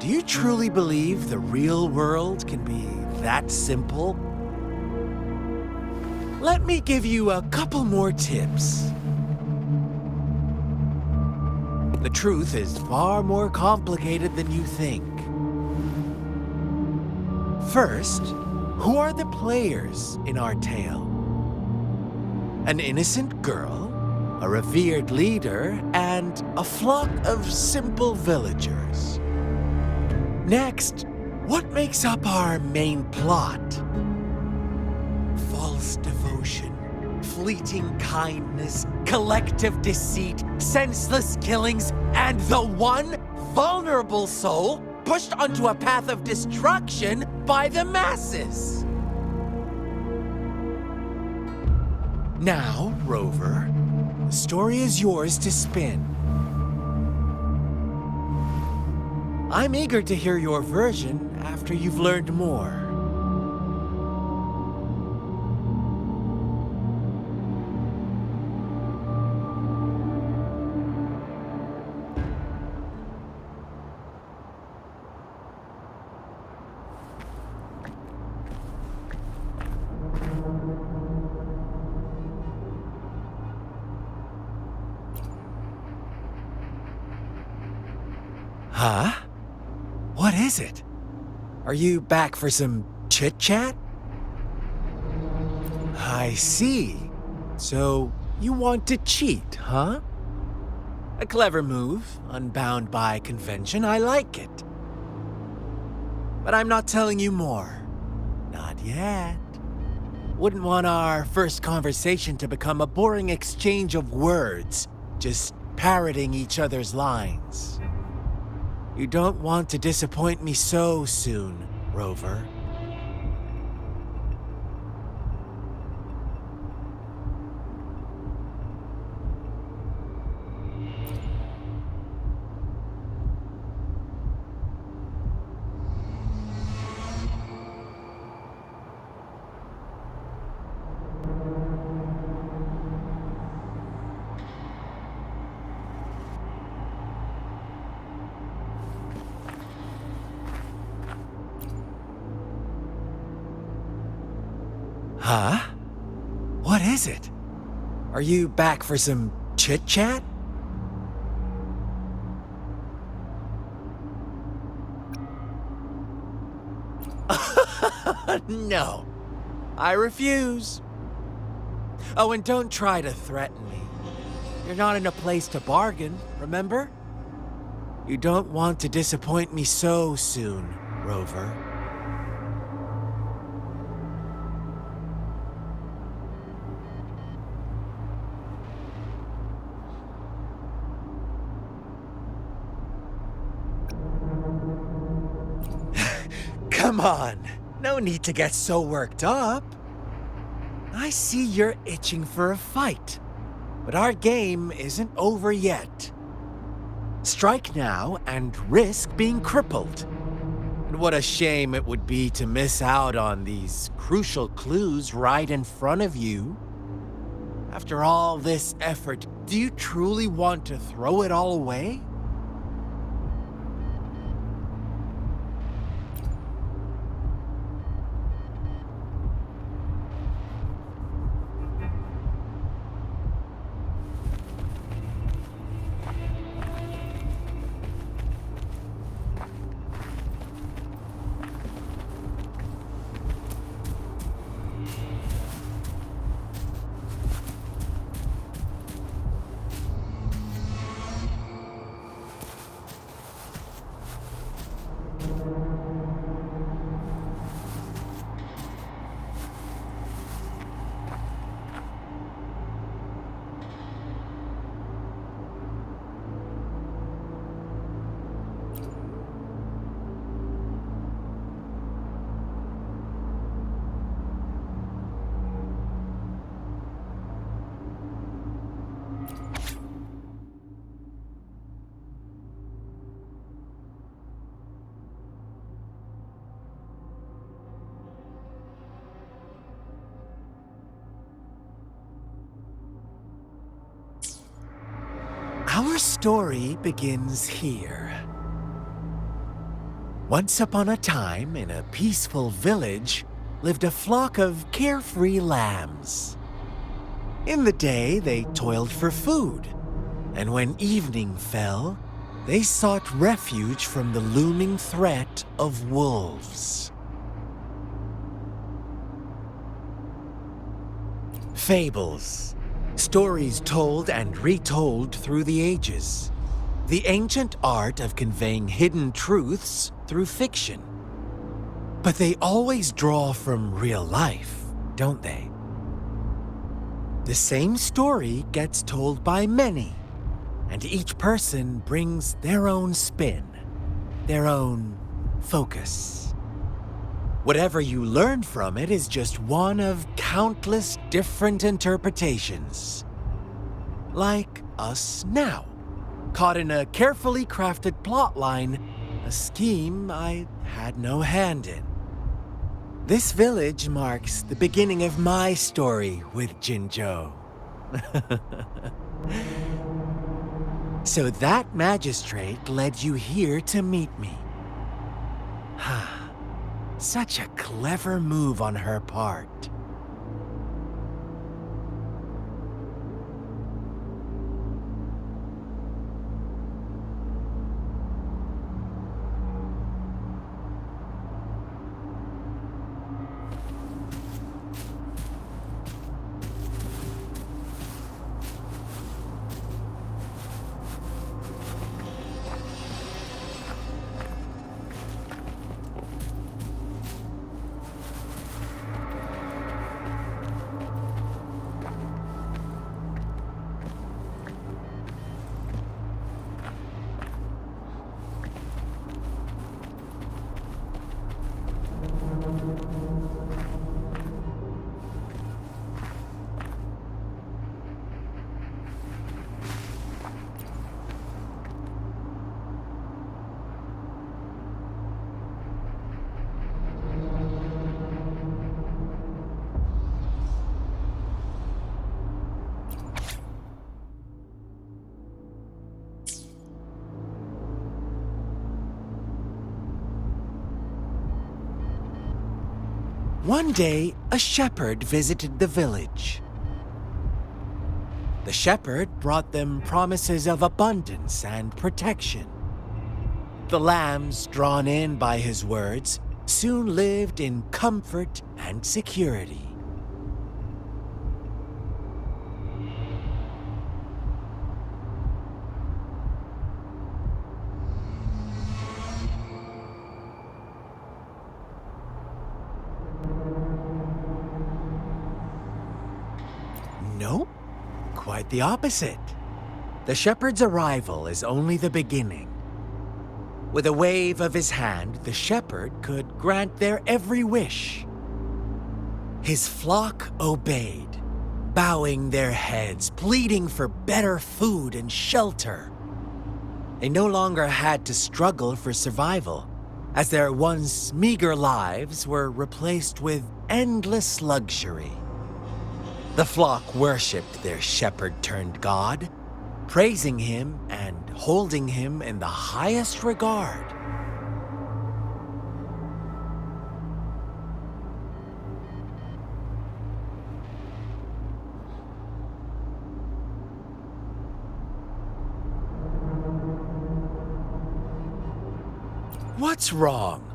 Do you truly believe the real world can be that simple? Let me give you a couple more tips. The truth is far more complicated than you think. First, who are the players in our tale? An innocent girl, a revered leader, and a flock of simple villagers. Next, what makes up our main plot? False devotion, fleeting kindness, collective deceit, senseless killings, and the one vulnerable soul pushed onto a path of destruction by the masses. Now, Rover, the story is yours to spin. I'm eager to hear your version after you've learned more. Huh? What is it? Are you back for some chit-chat? I see. So, you want to cheat, huh? A clever move, unbound by convention. I like it. But I'm not telling you more. Not yet. Wouldn't want our first conversation to become a boring exchange of words, just parroting each other's lines. You don't want to disappoint me so soon, Rover. Huh? What is it? Are you back for some chit-chat? No, I refuse. Oh, and don't try to threaten me. You're not in a place to bargain, remember? You don't want to disappoint me so soon, Rover. Come on, no need to get so worked up. I see you're itching for a fight, but our game isn't over yet. Strike now and risk being crippled. And what a shame it would be to miss out on these crucial clues right in front of you. After all this effort, do you truly want to throw it all away? Our story begins here. Once upon a time, in a peaceful village, lived a flock of carefree lambs. In the day, they toiled for food, and when evening fell, they sought refuge from the looming threat of wolves. Fables, stories told and retold through the ages. The ancient art of conveying hidden truths through fiction. But they always draw from real life, don't they? The same story gets told by many, and each person brings their own spin, their own focus. Whatever you learn from it is just one of countless different interpretations. Like us now, caught in a carefully crafted plotline, a scheme I had no hand in. This village marks the beginning of my story with Jinzhou. So that magistrate led you here to meet me. Such a clever move on her part. One day, a shepherd visited the village. The shepherd brought them promises of abundance and protection. The lambs, drawn in by his words, soon lived in comfort and security. Nope, quite the opposite. The shepherd's arrival is only the beginning. With a wave of his hand, the shepherd could grant their every wish. His flock obeyed, bowing their heads, pleading for better food and shelter. They no longer had to struggle for survival, as their once meager lives were replaced with endless luxury. The flock worshipped their shepherd-turned-god, praising him and holding him in the highest regard. What's wrong?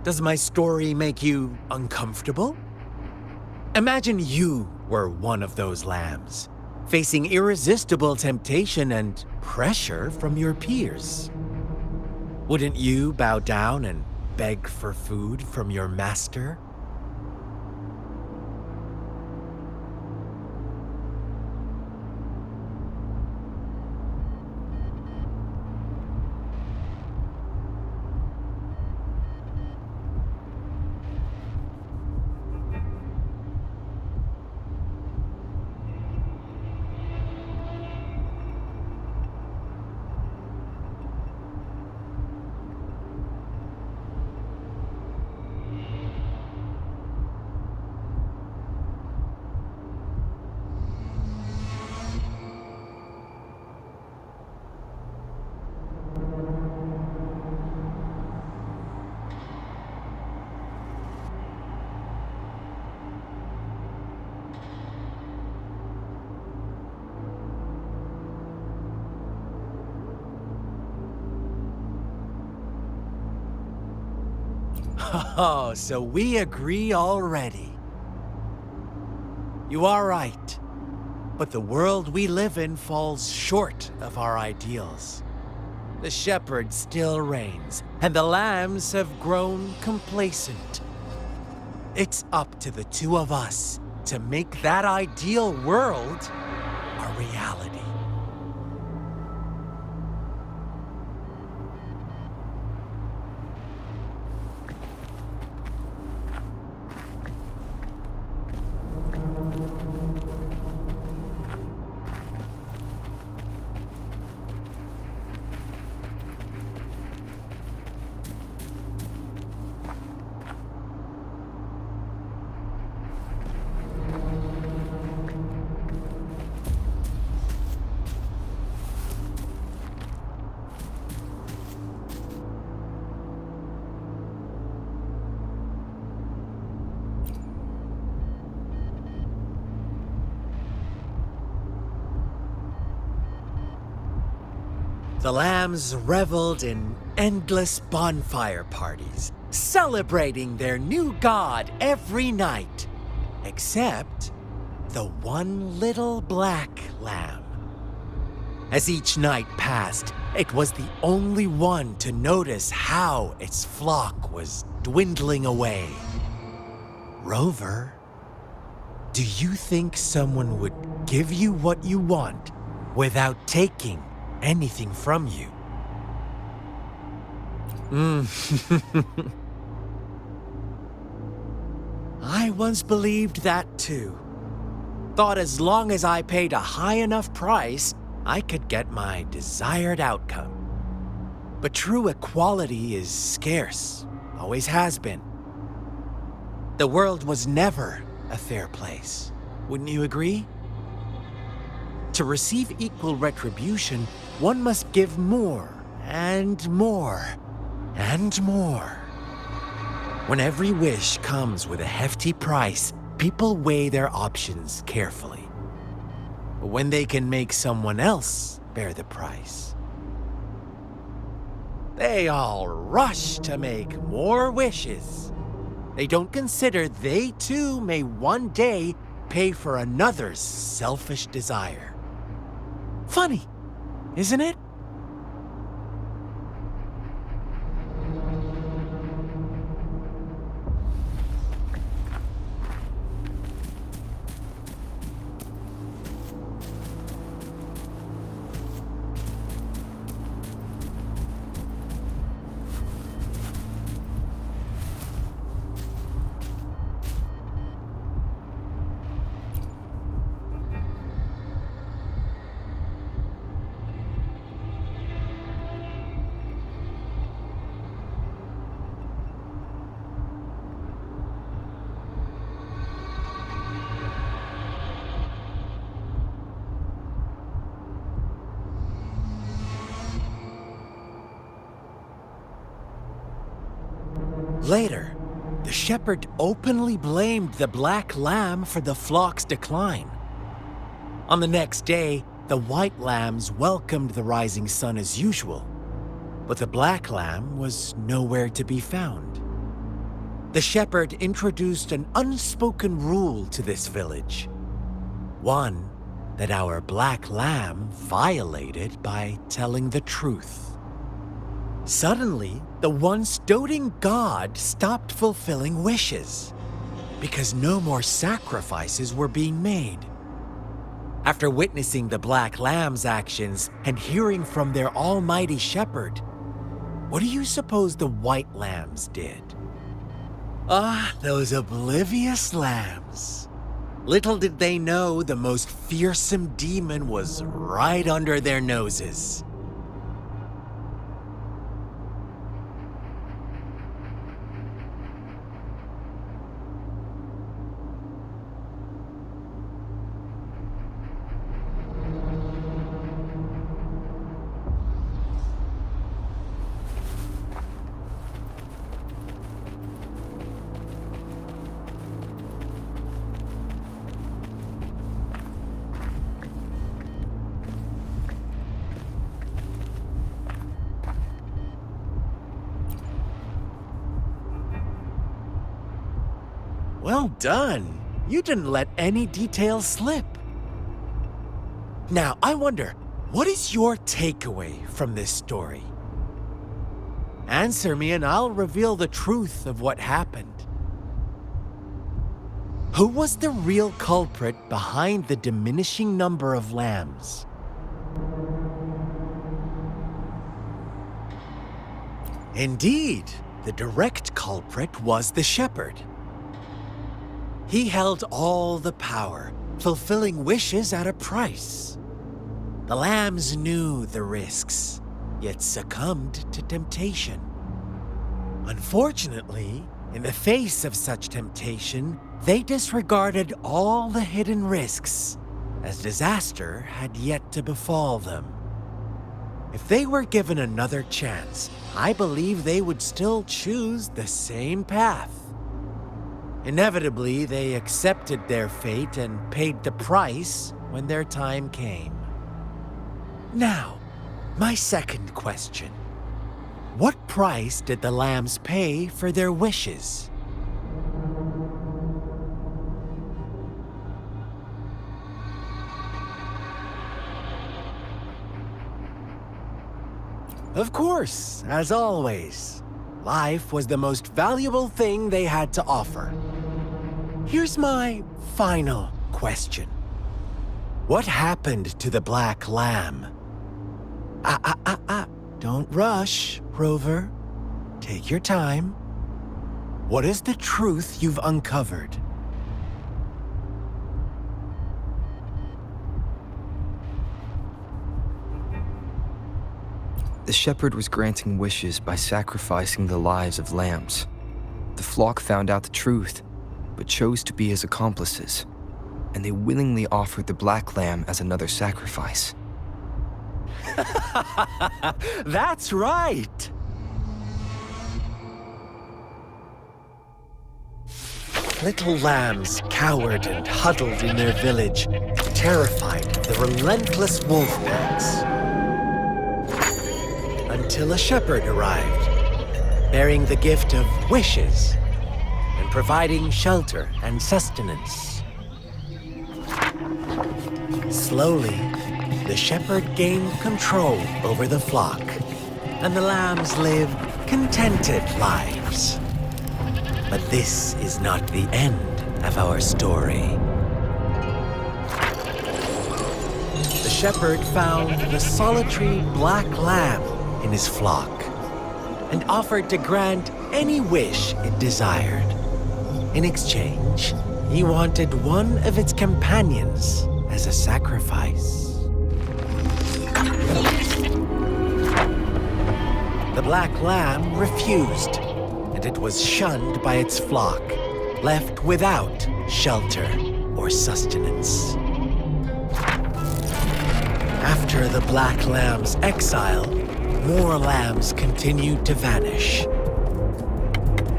Does my story make you uncomfortable? Imagine you were one of those lambs, facing irresistible temptation and pressure from your peers. Wouldn't you bow down and beg for food from your master? Oh, so we agree already. You are right. But the world we live in falls short of our ideals. The shepherd still reigns, and the lambs have grown complacent. It's up to the two of us to make that ideal world a reality. The lambs reveled in endless bonfire parties, celebrating their new god every night, except the one little black lamb. As each night passed, it was the only one to notice how its flock was dwindling away. Rover, do you think someone would give you what you want without taking anything from you? I once believed that too. Thought as long as I paid a high enough price, I could get my desired outcome. But true equality is scarce, always has been. The world was never a fair place, wouldn't you agree? To receive equal retribution, one must give more and more and more. When every wish comes with a hefty price, people weigh their options carefully. But when they can make someone else bear the price, they all rush to make more wishes. They don't consider they too may one day pay for another's selfish desire. Funny, isn't it? Later, the shepherd openly blamed the black lamb for the flock's decline. On the next day, the white lambs welcomed the rising sun as usual, but the black lamb was nowhere to be found. The shepherd introduced an unspoken rule to this village, one that our black lamb violated by telling the truth. Suddenly, the once doting god stopped fulfilling wishes because no more sacrifices were being made. After witnessing the black lamb's actions and hearing from their almighty shepherd, what do you suppose the white lambs did? Ah, those oblivious lambs. Little did they know the most fearsome demon was right under their noses. Well done. You didn't let any details slip. Now, I wonder, what is your takeaway from this story? Answer me and I'll reveal the truth of what happened. Who was the real culprit behind the diminishing number of lambs? Indeed, the direct culprit was the shepherd. He held all the power, fulfilling wishes at a price. The lambs knew the risks, yet succumbed to temptation. Unfortunately, in the face of such temptation, they disregarded all the hidden risks, as disaster had yet to befall them. If they were given another chance, I believe they would still choose the same path. Inevitably, they accepted their fate and paid the price when their time came. Now, my second question. What price did the lambs pay for their wishes? Of course, as always, life was the most valuable thing they had to offer. Here's my final question. What happened to the black lamb? Don't rush, Rover. Take your time. What is the truth you've uncovered? The shepherd was granting wishes by sacrificing the lives of lambs. The flock found out the truth, but chose to be his accomplices, and they willingly offered the black lamb as another sacrifice. That's right! Little lambs cowered and huddled in their village, terrified of the relentless wolf packs. Until a shepherd arrived, bearing the gift of wishes and providing shelter and sustenance. Slowly, the shepherd gained control over the flock, and the lambs lived contented lives. But this is not the end of our story. The shepherd found the solitary black lamb in his flock and offered to grant any wish it desired. In exchange, he wanted one of its companions as a sacrifice. The black lamb refused, and it was shunned by its flock, left without shelter or sustenance. After the black lamb's exile, more lambs continued to vanish.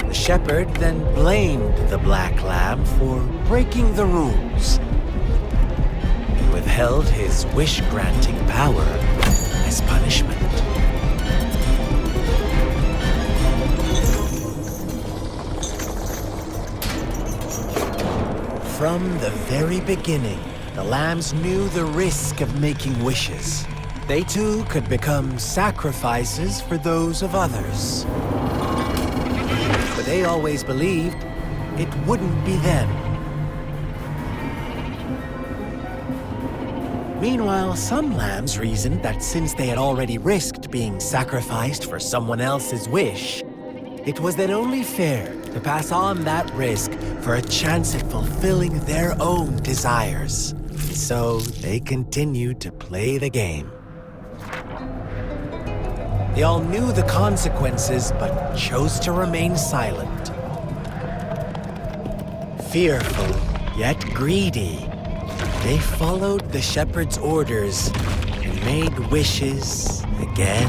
The shepherd then blamed the black lamb for breaking the rules and withheld his wish-granting power as punishment. From the very beginning, the lambs knew the risk of making wishes. They too could become sacrifices for those of others. But they always believed it wouldn't be them. Meanwhile, some lambs reasoned that since they had already risked being sacrificed for someone else's wish, it was then only fair to pass on that risk for a chance at fulfilling their own desires. So they continued to play the game. They all knew the consequences, but chose to remain silent. Fearful, yet greedy, they followed the shepherd's orders and made wishes again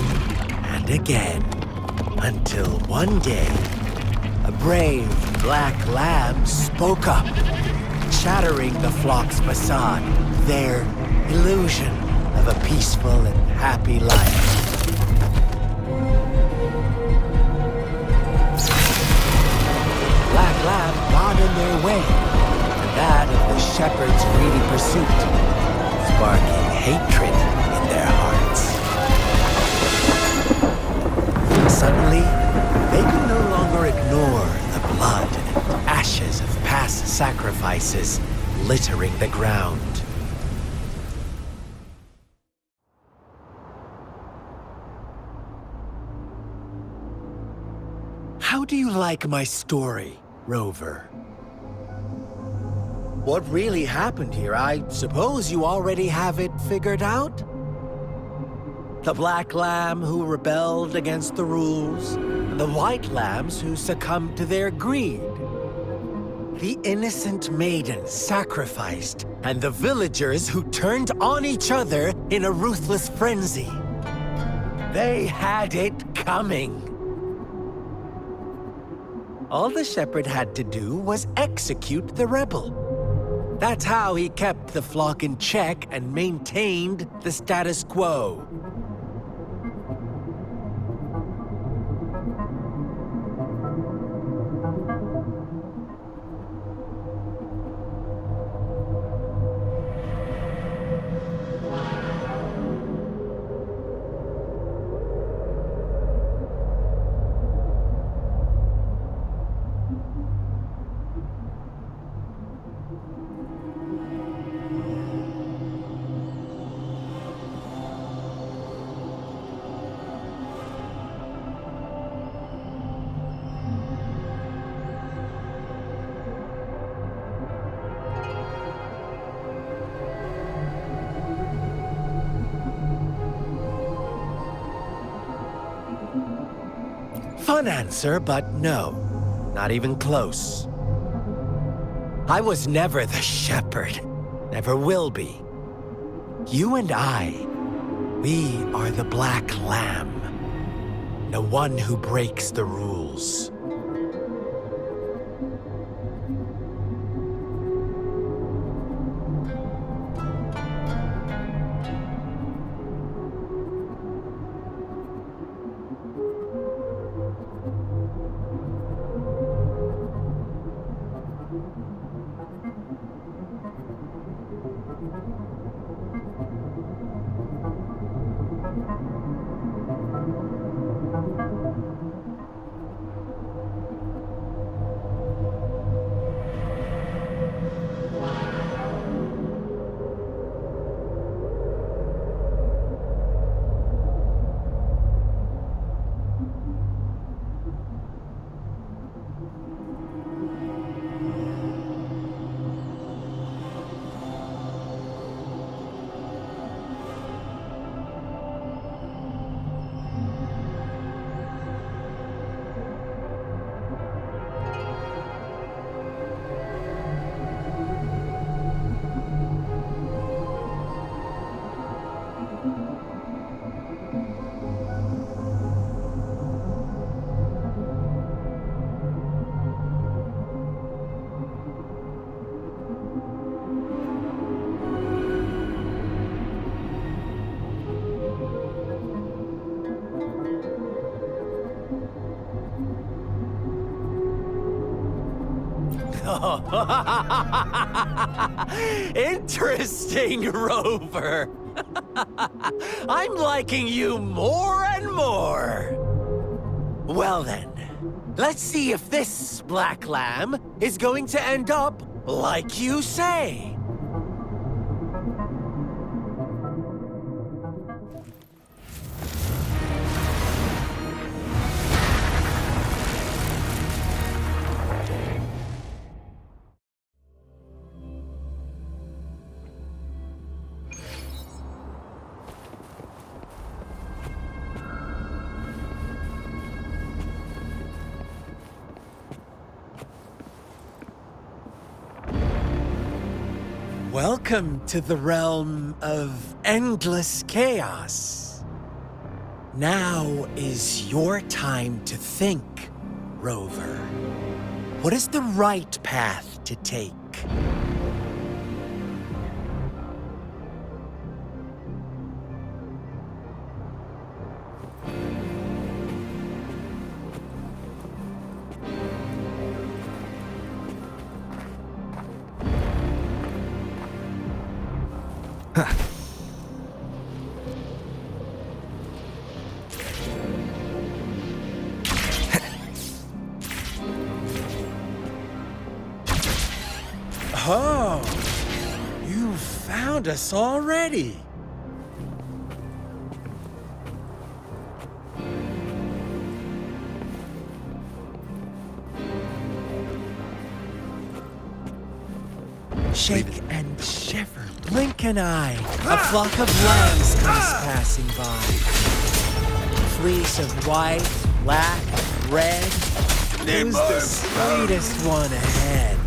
and again, until one day, a brave black lamb spoke up, shattering the flock's facade, their illusion of a peaceful and happy life. Black lamb got in their way shepherd's greedy pursuit, sparking hatred in their hearts. Suddenly, they could no longer ignore the blood and ashes of past sacrifices littering the ground. How do you like my story, Rover? What really happened here? I suppose you already have it figured out? The black lamb who rebelled against the rules, and the white lambs who succumbed to their greed. The innocent maiden sacrificed, and the villagers who turned on each other in a ruthless frenzy. They had it coming. All the shepherd had to do was execute the rebel. That's how he kept the flock in check and maintained the status quo. Fun answer, but no, not even close. I was never the shepherd, never will be. You and I, we are the black lamb, the one who breaks the rules. Interesting, Rover. I'm liking you more and more. Well then, let's see if this black lamb is going to end up like you say. Welcome to the realm of endless chaos. Now is your time to think, Rover. What is the right path to take? Oh, you found us already. Shake and shiver, blink an eye. A flock of lambs comes passing by. Fleece of white, black, red. Who's the sweetest one ahead?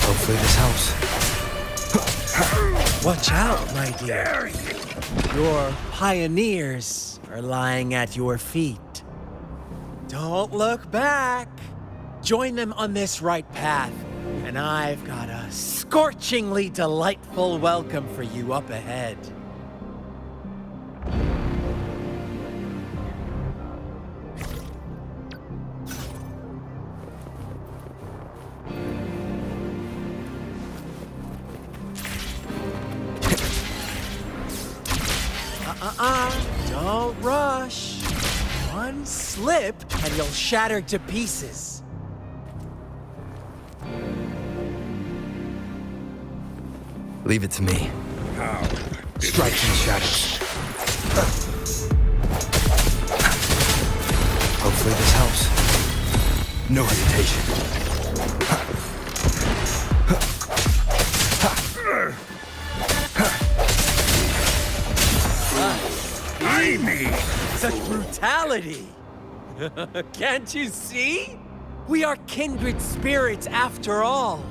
Hopefully this helps. Watch out, my dear. Your pioneers are lying at your feet. Don't look back. Join them on this right path, and I've got a scorchingly delightful welcome for you up ahead. Don't rush. One slip and you'll shatter to pieces. Leave it to me. Strike in the shadows. Hopefully this helps. No hesitation. Such brutality! Can't you see? We are kindred spirits after all.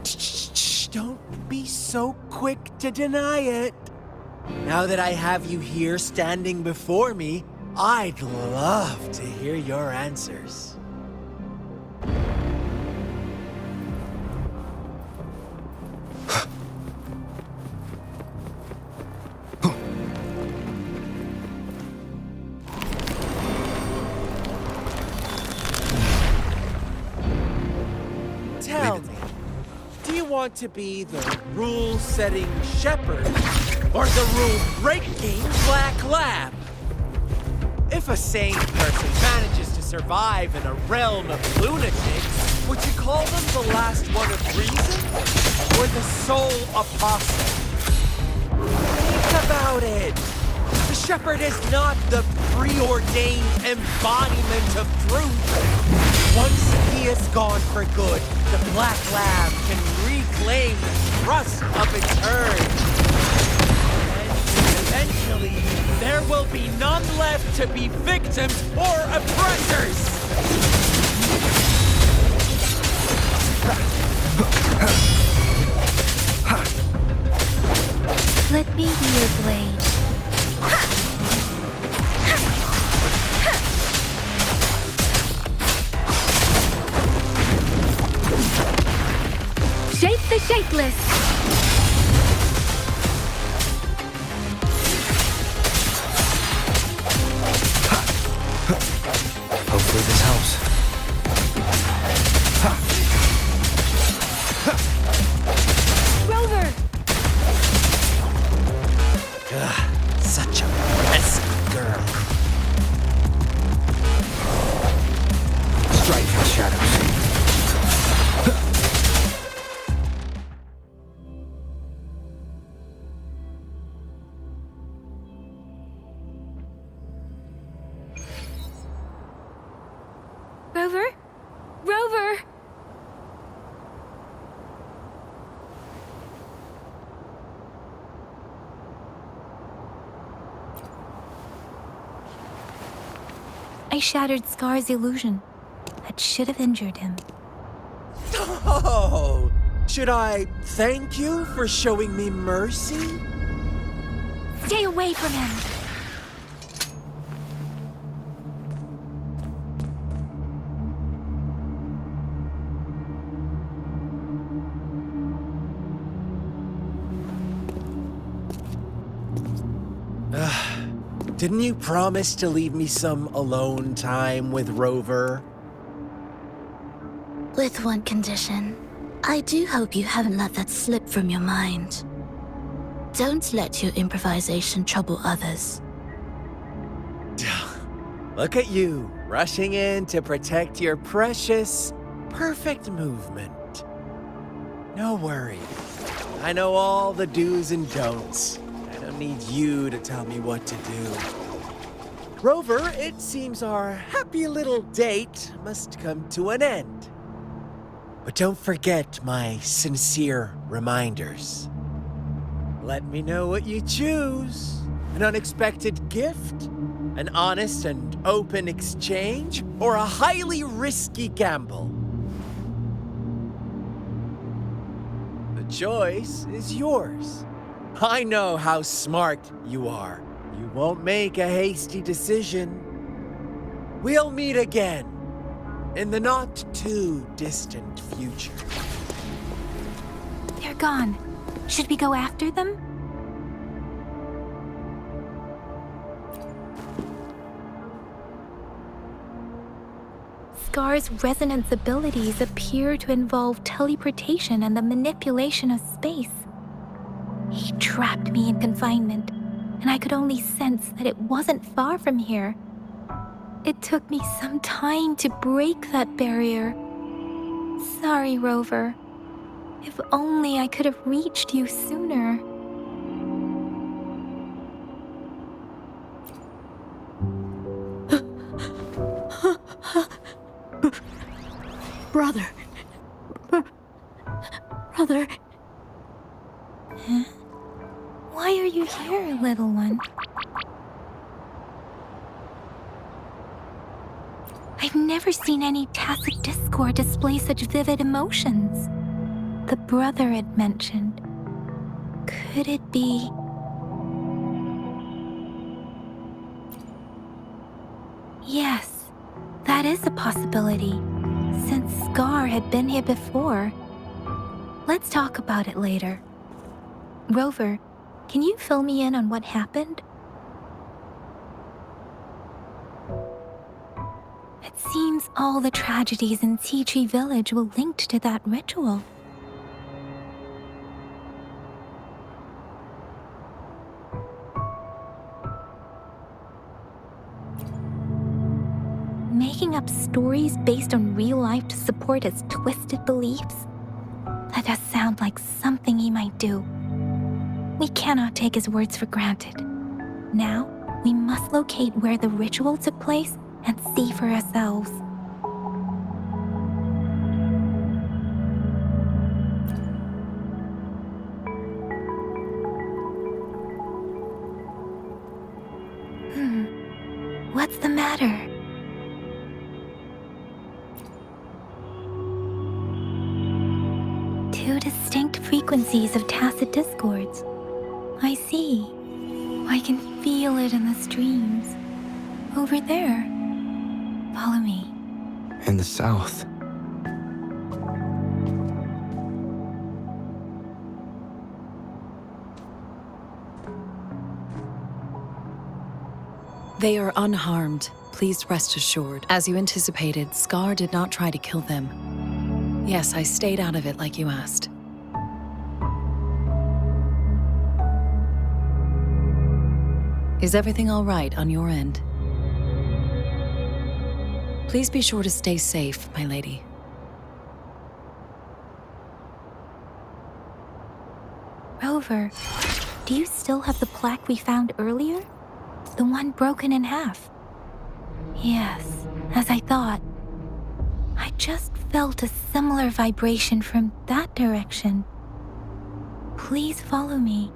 Shh, don't be so quick to deny it. Now that I have you here standing before me, I'd love to hear your answers. Tell me, do you want to be the rule-setting shepherd or the rule-breaking black lab? If a sane person manages to survive in a realm of lunatics, would you call them the last one of reason or the sole apostle? Think about it. The shepherd is not the preordained embodiment of truth. Once he is gone for good, the Black Lab can reclaim the trust of its herd. And eventually, there will be none left to be victims or oppressors. Let me be your blade. Shape the shapeless! Hopefully this helps. Rover! Such a pesky girl. Strike in the shadows. Rover? Rover! I shattered Scar's illusion. That should have injured him. Oh, should I thank you for showing me mercy? Stay away from him! Didn't you promise to leave me some alone time with Rover? With one condition. I do hope you haven't let that slip from your mind. Don't let your improvisation trouble others. Look at you, rushing in to protect your precious, perfect movement. No worries. I know all the do's and don'ts. I don't need you to tell me what to do. Rover, it seems our happy little date must come to an end. But don't forget my sincere reminders. Let me know what you choose. An unexpected gift? An honest and open exchange? Or a highly risky gamble? The choice is yours. I know how smart you are. You won't make a hasty decision. We'll meet again in the not-too-distant future. They're gone. Should we go after them? Scar's resonance abilities appear to involve teleportation and the manipulation of space. He trapped me in confinement, and I could only sense that it wasn't far from here. It took me some time to break that barrier. Sorry, Rover. If only I could have reached you sooner. Brother. Brother. Huh? Why are you here, little one? I've never seen any tacit discord display such vivid emotions. The brother had mentioned. Could it be... Yes, that is a possibility, since Scar had been here before. Let's talk about it later. Rover, can you fill me in on what happened? It seems all the tragedies in Tea Tree Village were linked to that ritual. Making up stories based on real life to support his twisted beliefs? That does sound like something he might do. We cannot take his words for granted. Now, we must locate where the ritual took place and see for ourselves. What's the matter? Two distinct frequencies of tacit discords. I see. I can feel it in the streams. Over there. Follow me. In the south. They are unharmed, please rest assured. As you anticipated, Scar did not try to kill them. Yes, I stayed out of it like you asked. Is everything all right on your end? Please be sure to stay safe, my lady. Rover, do you still have the plaque we found earlier? The one broken in half? Yes, as I thought. I just felt a similar vibration from that direction. Please follow me.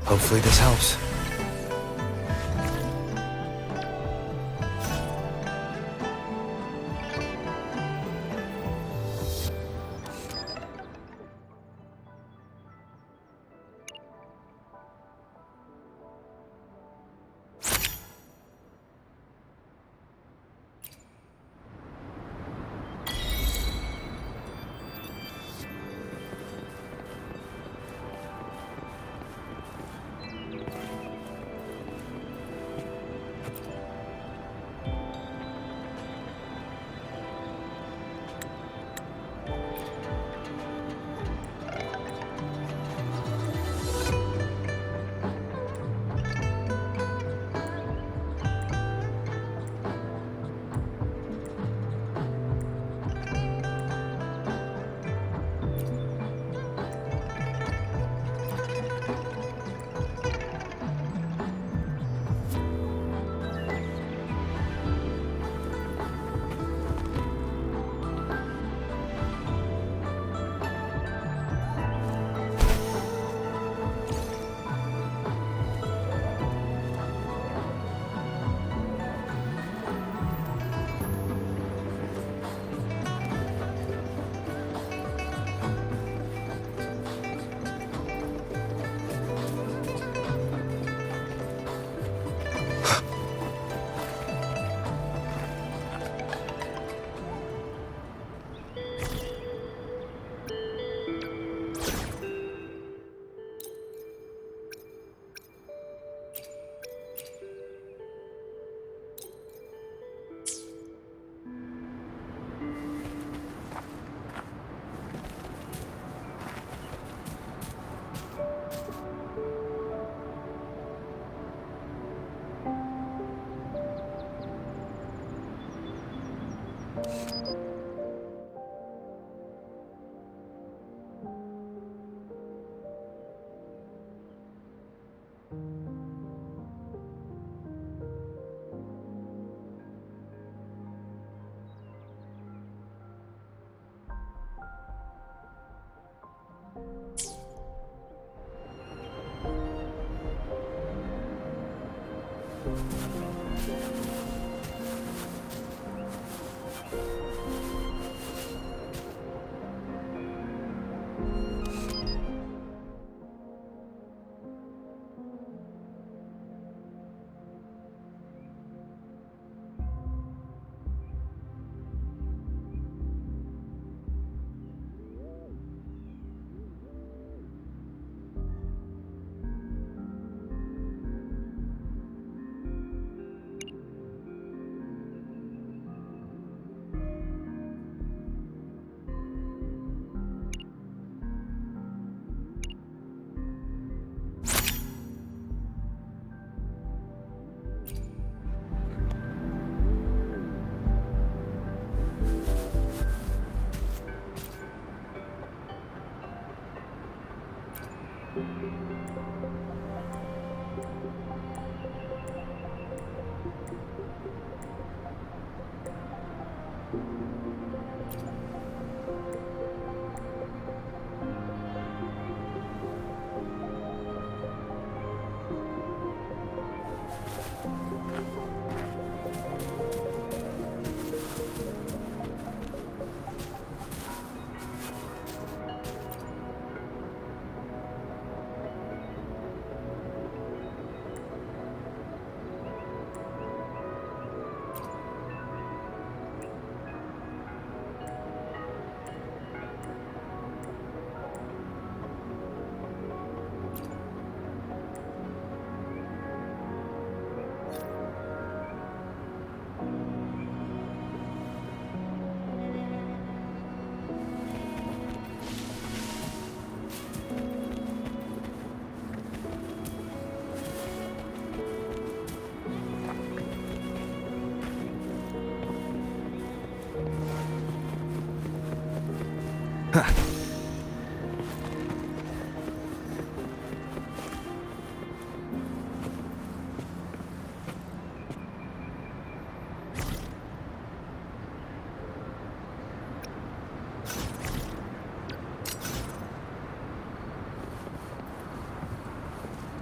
Hopefully this helps.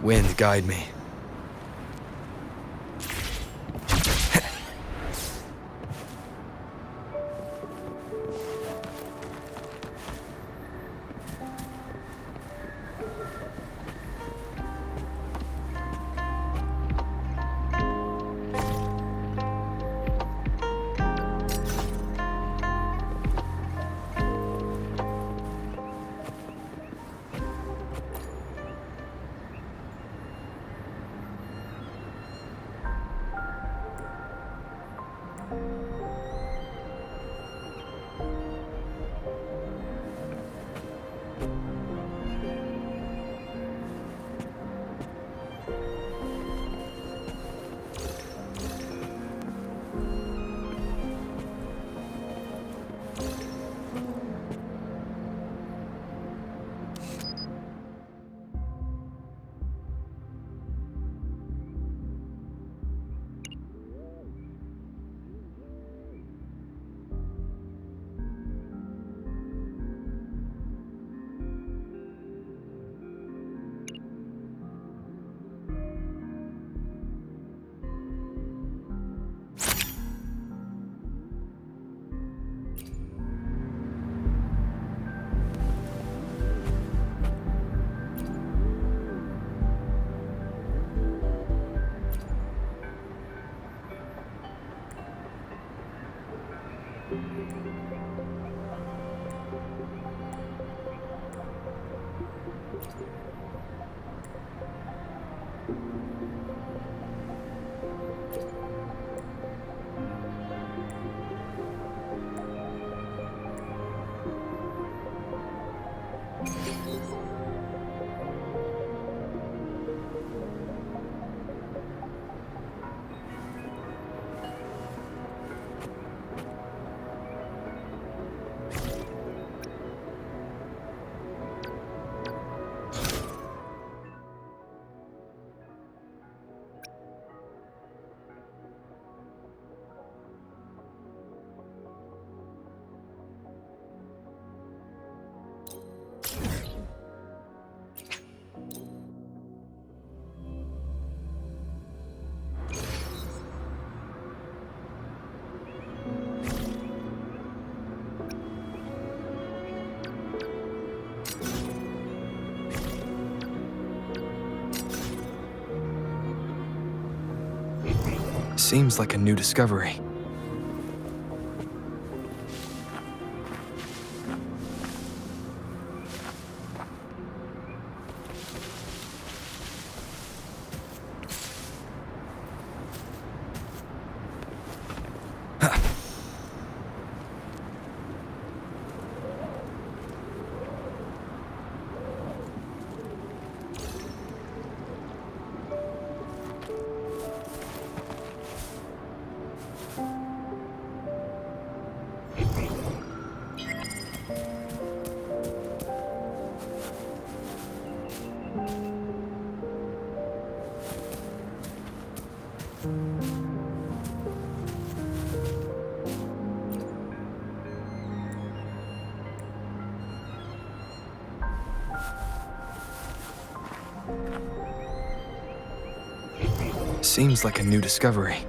Wind, guide me. Seems like a new discovery. Seems like a new discovery.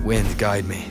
Wind, guide me.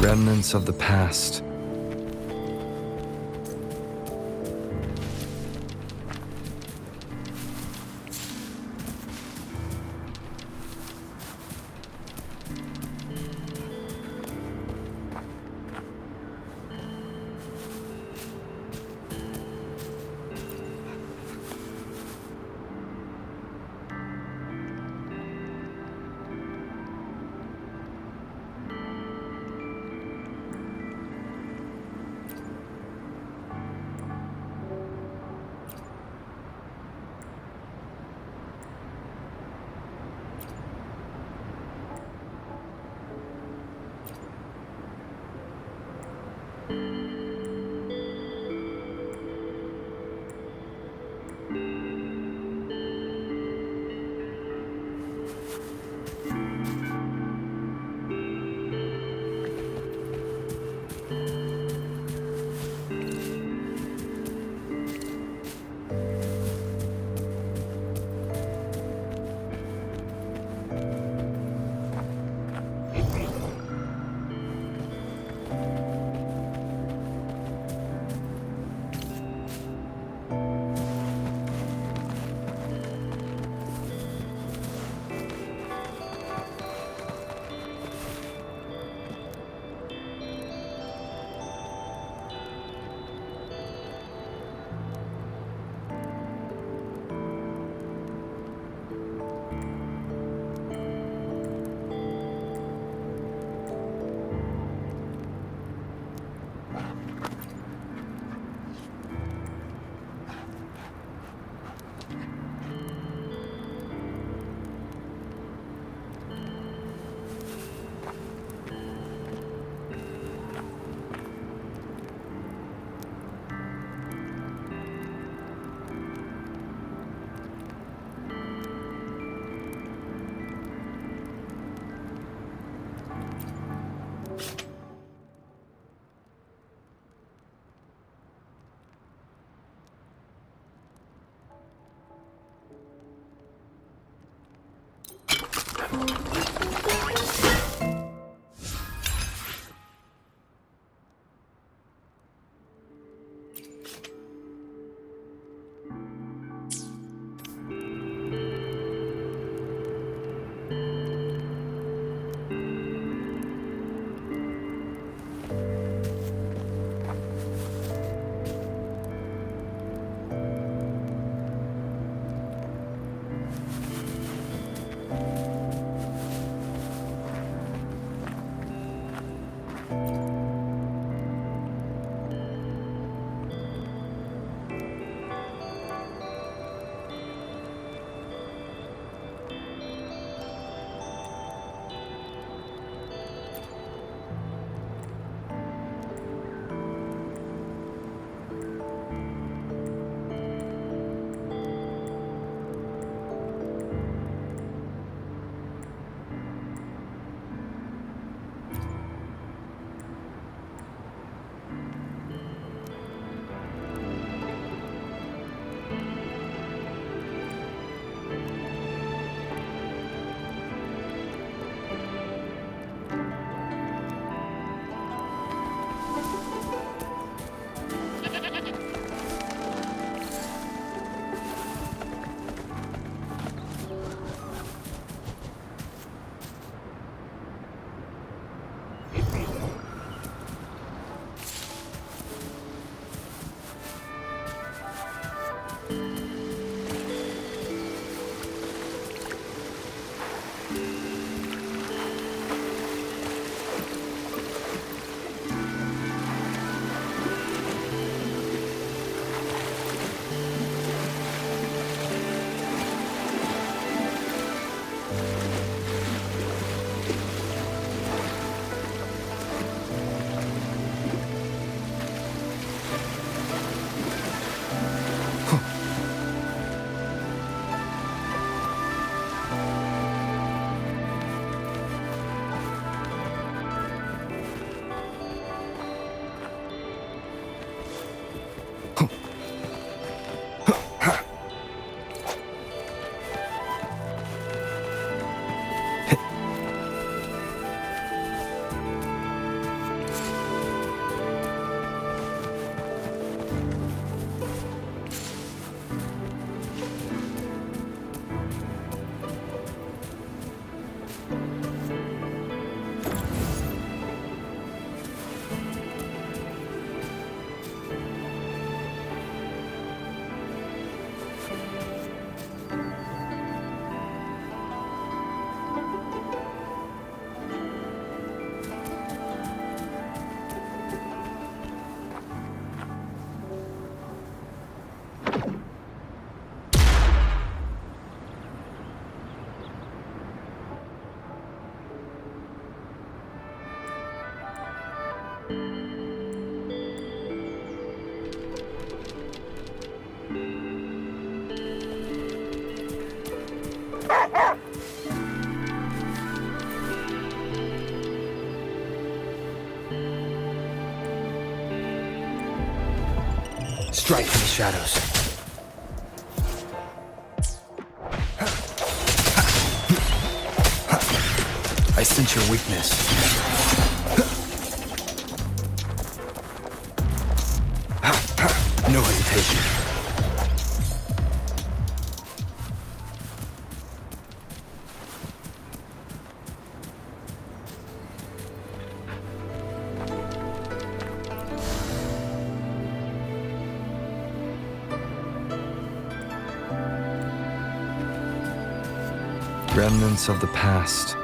Remnants of the past. Strike in the shadows. I sense your weakness. No hesitation. Remnants of the past.